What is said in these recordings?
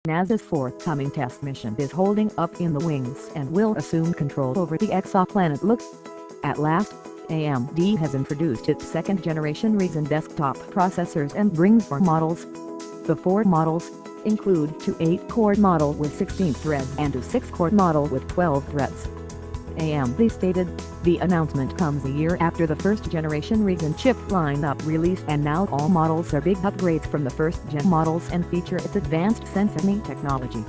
NASA's forthcoming test mission is holding up in the wings and will assume control over the exoplanet Look. At last, AMD has introduced its second-generation Ryzen desktop processors and brings 4 models. The 4 models include two 8-core model with 16 threads and a 6-core model with 12 threads. AMD stated, the announcement comes a year after the first-generation Ryzen chip lineup release, and now all models are big upgrades from the first-gen models and feature its advanced Sensing technology.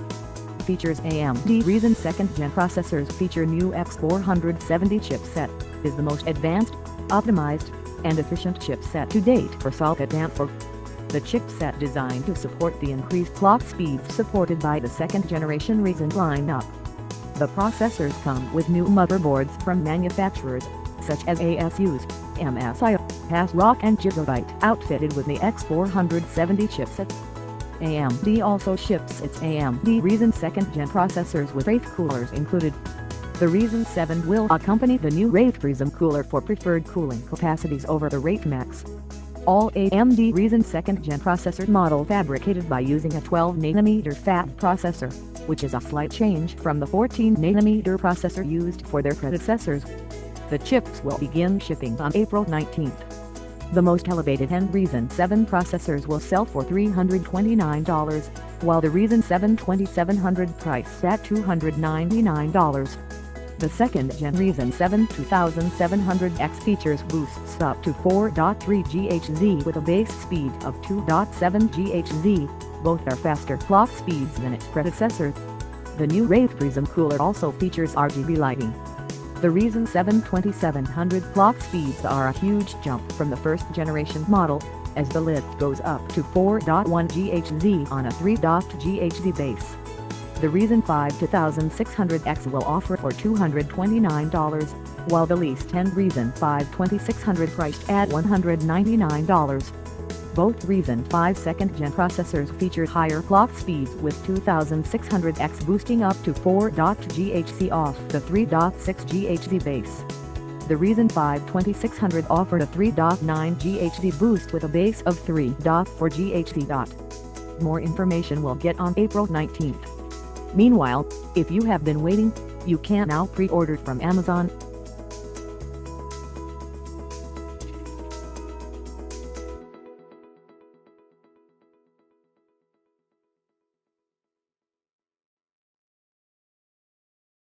Features AMD Ryzen second-gen processors feature new X470 chipset, is the most advanced, optimized, and efficient chipset to date for socket and4. The chipset designed to support the increased clock speeds supported by the second-generation Ryzen lineup. The processors come with new motherboards from manufacturers, such as ASUS, MSI, ASRock and Gigabyte, outfitted with the X470 chipset. AMD also ships its AMD Ryzen second-gen processors with Wraith coolers included. The Ryzen 7 will accompany the new Wraith Prism cooler for preferred cooling capacities over the Wraith Max. All AMD Ryzen second-gen processor model fabricated by using a 12nm FAT processor, which is a slight change from the 14nm processor used for their predecessors. The chips will begin shipping on April 19th. The most elevated-end Ryzen 7 processors will sell for $329, while the Ryzen 7 2700 price at $299. The second-gen Ryzen 7 2700X features boosts up to 4.3 GHz with a base speed of 2.7 GHz, both are faster clock speeds than its predecessors. The new Wraith Prism cooler also features RGB lighting. The Ryzen 7 2700 clock speeds are a huge jump from the first-generation model, as the lift goes up to 4.1 GHz on a 3.0 GHz base. The Ryzen 5 2600X will offer for $229, while the least-end Ryzen 5 2600 priced at $199. Both Ryzen 5 second-gen processors feature higher clock speeds with 2600X boosting up to 4.0 GHz off the 3.6 GHz base. The Ryzen 5 2600 offered a 3.9 GHz boost with a base of 3.4 GHz. More information will get on April 19th. Meanwhile, if you have been waiting, you can now pre-order from Amazon.